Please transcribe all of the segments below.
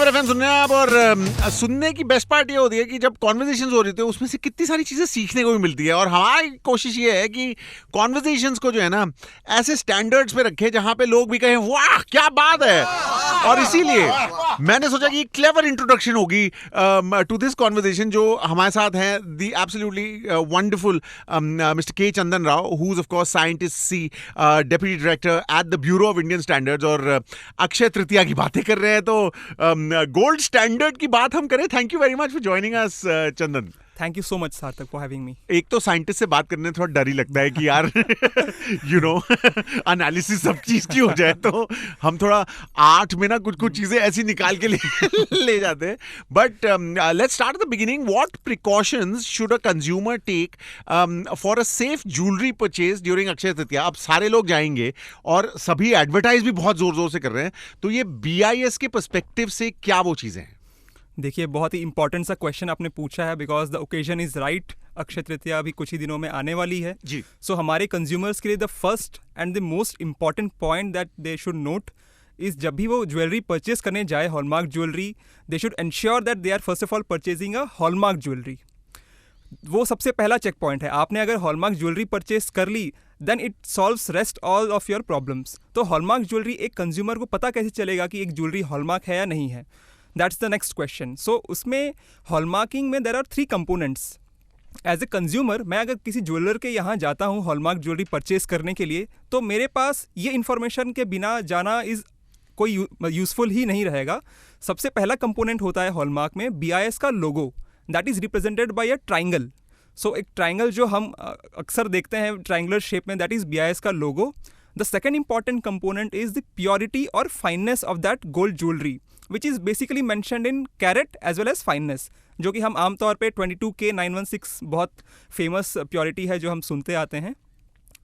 Super FM सुनने आप। और सुनने की बेस्ट पार्ट ये होती है कि जब कॉन्वर्जेशंस हो रही होती है उसमें से कितनी सारी चीजें सीखने को भी मिलती है। और हमारी कोशिश ये है कि कॉन्वर्जेशंस को जो है ना ऐसे स्टैंडर्ड्स पे रखे जहां पे लोग भी कहें वाह क्या बात है। और इसीलिए मैंने सोचा कि क्लेवर इंट्रोडक्शन होगी टू दिस कॉन्वर्जेशन। जो हमारे साथ हैं the absolutely wonderful mister K Chandan Rao, who is of course scientist C, deputy director at the bureau of Indian standards. और अक्षय तृतीया की बातें कर रहे हैं तो गोल्ड स्टैंडर्ड की बात हम करें। Thank you very much for joining us Chandan. Thank you so much सार्थक फॉर हैविंग मी। एक तो साइंटिस्ट से बात करने में थोड़ा डर ही लगता है कि यार यू नो एनालिसिस सब चीज की हो जाए तो हम थोड़ा 8 में ना कुछ चीजें ऐसी निकाल के ले जाते हैं। But let's start the beginning. What precautions should a consumer take for a safe jewellery purchase during Akshaya Tritiya? अब सारे लोग जाएंगे और सभी एडवर्टाइज भी बहुत जोर जोर से कर रहे हैं, तो ये BIS के पर्सपेक्टिव से क्या वो चीजें हैं? देखिए, बहुत ही इंपॉर्टेंट सा क्वेश्चन आपने पूछा है because the occasion is right. Akshaya Tritiya अभी कुछ ही दिनों में आने वाली है जी। सो हमारे कंज्यूमर्स के लिए the first and the most important point that they should note is जब भी वो ज्वेलरी परचेज करने जाए hallmark jewellery, they should ensure that they are first of all purchasing a hallmark jewellery. वो सबसे पहला चेक पॉइंट है। आपने अगर हॉलमार्क ज्वेलरी परचेज कर ली then it solves rest all of your problems. तो हॉलमार्क ज्वेलरी एक कंज्यूमर को पता कैसे चलेगा कि एक ज्वेलरी हॉलमार्क है या नहीं है? That's the next question. So उसमें हॉलमार्किंग में there are 3 components. As a consumer मैं अगर किसी ज्वेलर के यहाँ जाता हूँ हॉलमार्क ज्वेलरी परचेज करने के लिए, तो मेरे पास ये इन्फॉर्मेशन के बिना जाना इज कोई यूजफुल ही नहीं रहेगा। सबसे पहला कंपोनेंट होता है हॉलमार्क में BIS का logo, that is represented by a triangle. So एक ट्राइंगल जो हम अक्सर देखते हैं ट्राइंगुलर शेप में, दैट इज BIS का logo. The second important component is the purity और fineness of that gold jewellery which is basically mentioned in carat as well as fineness, जो कि हम आमतौर पे 22K916 बहुत फेमस प्योरिटी है जो हम सुनते आते हैं।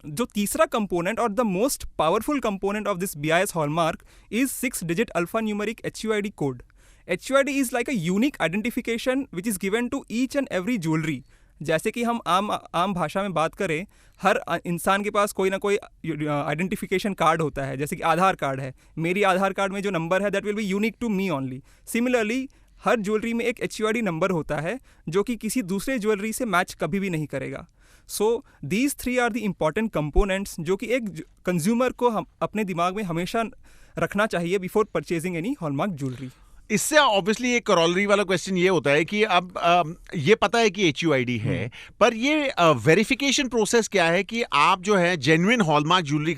जो तीसरा कंपोनेंट और the most powerful component of this BIS hallmark is 6 digit alpha numeric HUID code. HUID is like a unique identification which is given to each and every jewellery. जैसे कि हम आम भाषा में बात करें, हर इंसान के पास कोई ना कोई आइडेंटिफिकेशन कार्ड होता है। जैसे कि आधार कार्ड है, मेरी आधार कार्ड में जो नंबर है that will be unique to me only. Similarly हर ज्वेलरी में एक HUID नंबर होता है जो कि किसी दूसरे ज्वेलरी से मैच कभी भी नहीं करेगा। So these 3 are the important components जो कि एक कंज्यूमर को हम अपने दिमाग में हमेशा रखना चाहिए before purchasing any hallmark jewellery. इससे ऑब्वियसली एक करोलरी वाला क्वेश्चन ये होता है कि अब ये पता है कि HUID है, पर ये वेरिफिकेशन प्रोसेस क्या है कि आप जो है जेन्युइन हॉलमार्क ज्वेलरी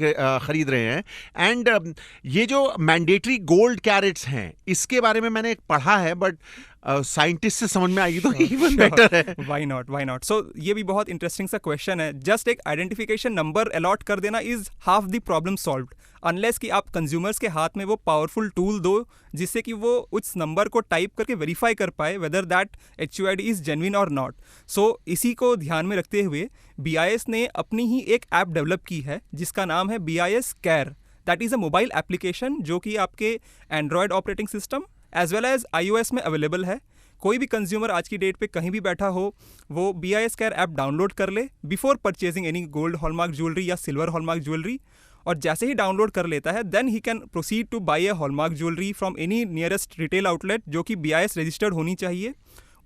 खरीद रहे हैं? एंड ये जो मैंडेटरी गोल्ड कैरेट्स हैं इसके बारे में मैंने पढ़ा है, बट साइंटिस्ट से समझ में आएगी तो इवन बेटर है। Why not. सो ये भी बहुत इंटरेस्टिंग सा क्वेश्चन है। जस्ट एक आइडेंटिफिकेशन नंबर अलॉट कर देना is half the problem solved, unless कि आप कंज्यूमर्स के हाथ में वो पावरफुल टूल दो जिससे कि वो उस नंबर को टाइप करके वेरीफाई कर पाए whether that HUID is genuine और नॉट। सो इसी को ध्यान में रखते हुए BIS ने अपनी ही एक ऐप डेवलप की है जिसका नाम है BIS care. That is a mobile application जो कि आपके android operating system as well as iOS में अवेलेबल है। कोई भी कंज्यूमर आज की डेट पे कहीं भी बैठा हो वो BIS केयर ऐप डाउनलोड कर ले before purchasing any gold hallmark jewellery या सिल्वर हॉलमार्क ज्वेलरी। और जैसे ही डाउनलोड कर लेता है then he can proceed to buy a hallmark jewellery from any nearest retail outlet जो कि BIS रजिस्टर्ड होनी चाहिए।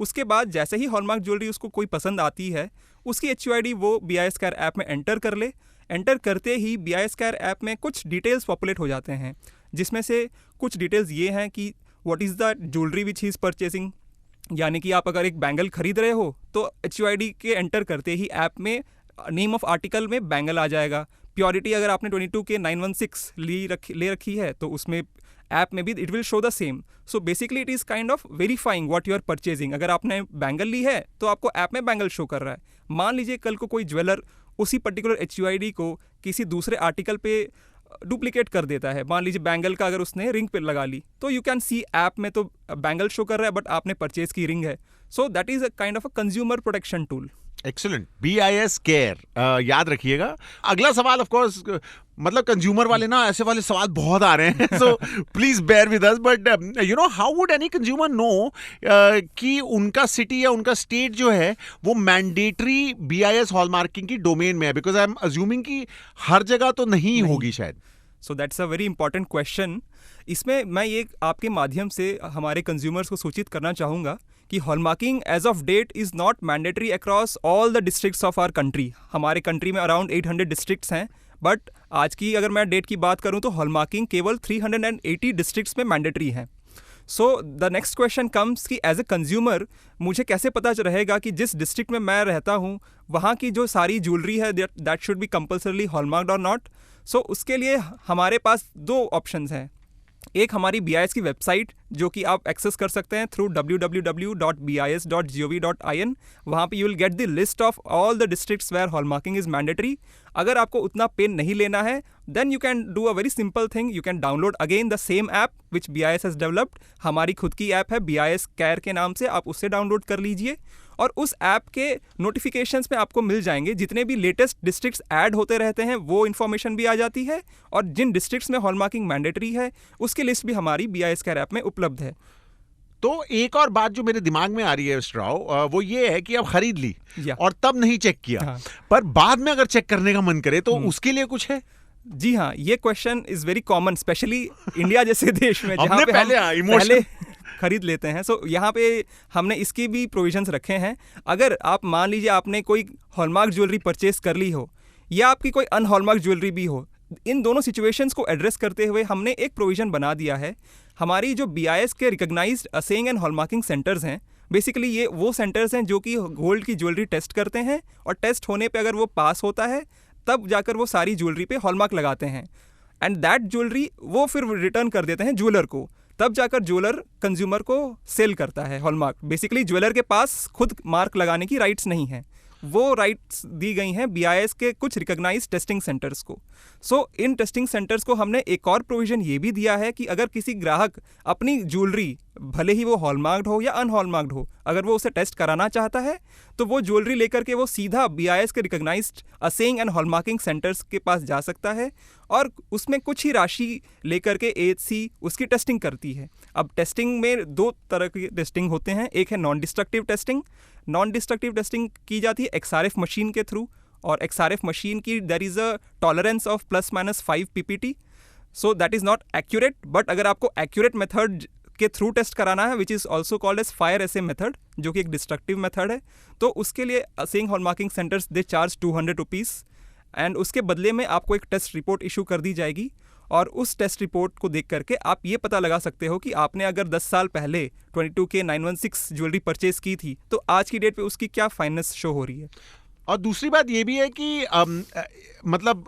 उसके बाद जैसे ही हॉलमार्क ज्वेलरी उसको कोई पसंद आती है उसकी HUID वो BIS केयर ऐप में एंटर कर ले। एंटर करते ही BIS केयर ऐप में कुछ डिटेल्स पॉपुलेट हो जाते हैं, जिसमें से कुछ डिटेल्स ये हैं कि what is the jewellery which he is purchasing. यानी कि आप अगर एक बैंगल खरीद रहे हो तो HUID के एंटर करते ही ऐप में नेम ऑफ आर्टिकल में बैंगल आ जाएगा। प्योरिटी अगर आपने 22K916 ले रखी है तो उसमें ऐप में भी it will show the same. So basically it is kind of verifying what you are purchasing. अगर आपने बैंगल ली है तो आपको ऐप में बैंगल शो कर रहा है। मान लीजिए कल को कोई ज्वेलर उसी पर्टिकुलर HUID को किसी दूसरे आर्टिकल पे डुप्लीकेट कर देता है, मान लीजिए बैंगल का अगर उसने रिंग पे लगा ली तो यू कैन सी ऐप में तो बैंगल शो कर रहा है बट आपने परचेज की रिंग है। So that is a kind of a consumer protection tool. Excellent, BIS care याद रखिएगा। अगला सवाल ऑफ कोर्स मतलब कंज्यूमर वाले ना ऐसे वाले सवाल बहुत आ रहे हैं, so please bear with us. But you know how would any consumer know कि उनका सिटी या उनका स्टेट जो है वो मैंडेटरी BIS हॉलमार्किंग की डोमेन में है? बिकॉज आई एम अज्यूमिंग कि हर जगह तो नहीं होगी शायद। So that's a very important question. इसमें मैं ये आपके माध्यम से हमारे कंज्यूमर्स को सूचित करना चाहूँगा कि hallmarking as of date is not mandatory across all the districts of our country. हमारे कंट्री में अराउंड 800 डिस्ट्रिक्ट्स हैं, बट आज की अगर मैं डेट की बात करूं तो हॉलमार्किंग केवल 380 डिस्ट्रिक्ट्स में मैंडेटरी है। So the next question comes कि एज ए कंज्यूमर मुझे कैसे पता रहेगा कि जिस डिस्ट्रिक्ट में मैं रहता हूं वहां की जो सारी ज्वेलरी है दैट शुड बी कंपल्सरली हॉलमार्क्ड और नॉट। सो उसके लिए हमारे पास दो ऑप्शंस हैं। एक हमारी BIS की वेबसाइट जो कि आप एक्सेस कर सकते हैं थ्रू www.bis.gov.in। वहाँ पे you will get the list of all the districts where hallmarking is mandatory. अगर आपको उतना पेन नहीं लेना है then you can do a very simple thing, you can download again the same app which BIS has developed. हमारी खुद की app है BIS केयर के नाम से, आप उससे डाउनलोड कर लीजिए और उस ऐप के नोटिफिकेशंस में आपको मिल जाएंगे जितने भी लेटेस्ट डिस्ट्रिक्ट्स ऐड होते रहते हैं, वो इन्फॉर्मेशन भी आ जाती है और जिन डिस्ट्रिक्ट्स में हॉलमार्किंग मैंडेटरी है उसकी लिस्ट भी हमारी BIS केयर ऐप में उपलब्ध है। तो एक और बात जो मेरे दिमाग में आ रही है मिस्टर राव, वो ये है कि अब खरीद ली और तब नहीं चेक किया, हाँ। पर बाद में अगर चेक करने का मन करे तो उसके लिए कुछ है? जी हाँ, ये question is very common specially India जैसे देश में जहाँ पे पहले खरीद लेते हैं। सो यहाँ पे हमने इसकी भी प्रोविजंस रखे हैं। अगर आप मान लीजिए आपने कोई हॉलमार्क ज्वेलरी परचेस कर ली हो या आपकी कोई अनहॉलमार्क ज्वेलरी भी हो, इन दोनों सिचुएशंस को एड्रेस करते हुए हमने एक प्रोविज़न बना दिया है। हमारी जो BIS के रिकॉग्नाइज्ड असेइंग एंड हॉलमार्किंग सेंटर्स हैं, बेसिकली ये वो सेंटर्स हैं जो कि गोल्ड की ज्वेलरी टेस्ट करते हैं और टेस्ट होने पे अगर वो पास होता है तब जाकर वो सारी ज्वेलरी पे हॉलमार्क लगाते हैं एंड दैट ज्वेलरी वो फिर रिटर्न कर देते हैं ज्वेलर को। तब जाकर ज्वेलर कंज्यूमर को सेल करता है हॉलमार्क। बेसिकली ज्वेलर के पास खुद मार्क लगाने की राइट्स नहीं है, वो राइट्स दी गई हैं BIS के कुछ रिकॉग्नाइज्ड टेस्टिंग सेंटर्स को। सो इन टेस्टिंग सेंटर्स को हमने एक और प्रोविज़न ये भी दिया है कि अगर किसी ग्राहक अपनी ज्वेलरी, भले ही वो हॉलमार्क्ड हो या अनहॉलमार्क्ड हो, अगर वो उसे टेस्ट कराना चाहता है तो वो ज्वेलरी लेकर के वो सीधा BIS के रिकॉग्नाइज्ड असेइंग एंड हॉलमार्किंग सेंटर्स के पास जा सकता है और उसमें कुछ ही राशि लेकर के AHC उसकी टेस्टिंग करती है। अब टेस्टिंग में दो तरह की टेस्टिंग होते हैं, एक है non destructive testing. Non destructive testing की जाती है XRF मशीन के थ्रू और XRF मशीन की there is a tolerance of ±5 PPT। So that is not accurate, but अगर आपको एक्यूरेट मेथड के थ्रू टेस्ट कराना है which is also called as fire assay method, जो कि एक डिस्ट्रक्टिव मेथड है, तो उसके लिए assaying hallmarking centres they charge 200 rupees and उसके बदले में आपको एक टेस्ट रिपोर्ट इशू कर दी जाएगी और उस टेस्ट रिपोर्ट को देख करके आप ये पता लगा सकते हो कि आपने अगर 10 साल पहले 22K916 ज्वेलरी परचेज की थी तो आज की डेट पे उसकी क्या फाइनेंस शो हो रही है। और दूसरी बात ये भी है कि मतलब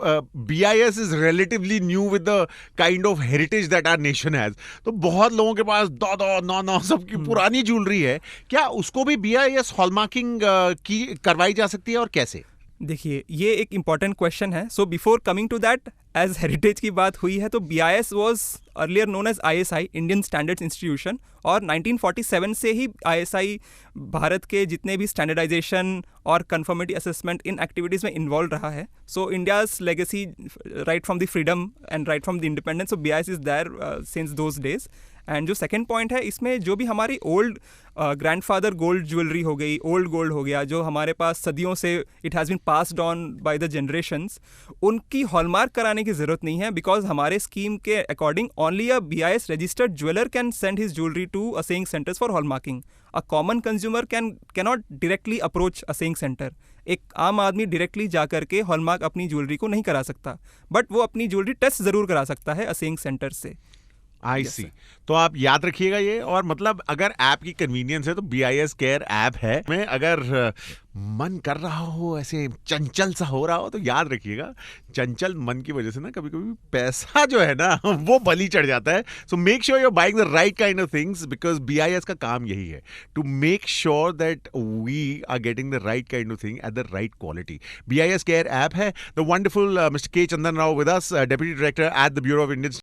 BIS is relatively new with the kind of heritage that our nation has. तो बहुत लोगों के पास दादा नाना सबकी पुरानी ज्वेलरी है, क्या उसको भी BIS हॉलमार्किंग की करवाई जा सकती है और कैसे? देखिए, ये एक इम्पॉर्टेंट क्वेश्चन है। So before coming to that, as heritage की बात हुई है तो BIS was earlier known as ISI, Indian standards institution, और 1947 से ही ISI भारत के जितने भी स्टैंडर्डाइजेशन और कन्फर्मिटी असेसमेंट इन एक्टिविटीज़ में इन्वॉल्व रहा है। So India's legacy right from the freedom and right from the independence, so BIS is there since those days. And जो सेकेंड पॉइंट है, इसमें जो भी हमारी ओल्ड ग्रैंडफादर गोल्ड ज्वेलरी हो गई, ओल्ड गोल्ड हो गया, जो हमारे पास सदियों से it has been passed on by the generations, उनकी हॉलमार्क कराने की ज़रूरत नहीं है बिकॉज हमारे स्कीम के according only a BIS registered jeweller can send his jewellery to assaying centres for hallmarking. A common consumer cannot directly approach assaying centre. एक आम आदमी डायरेक्टली जा करके हॉलमार्क अपनी ज्वेलरी को नहीं करा सकता, बट वो अपनी ज्वेलरी टेस्ट ज़रूर करा सकता है असेइंग सेंटर से। आई सी। तो आप याद रखिएगा ये, और मतलब अगर ऐप की कन्वीनियंस है तो BIS केयर ऐप है। मैं अगर मन कर रहा हो, ऐसे चंचल सा हो रहा हो, तो याद रखिएगा चंचल मन की वजह से ना कभी कभी पैसा जो है ना वो बलि चढ़ जाता है। So make sure you are buying the right kind of things because BIS का काम यही है, to make sure that we are getting the right kind of thing at the right quality. BIS care app है। The wonderful mister K. Chandan Rao with us, Deputy Director at the Bureau of Indian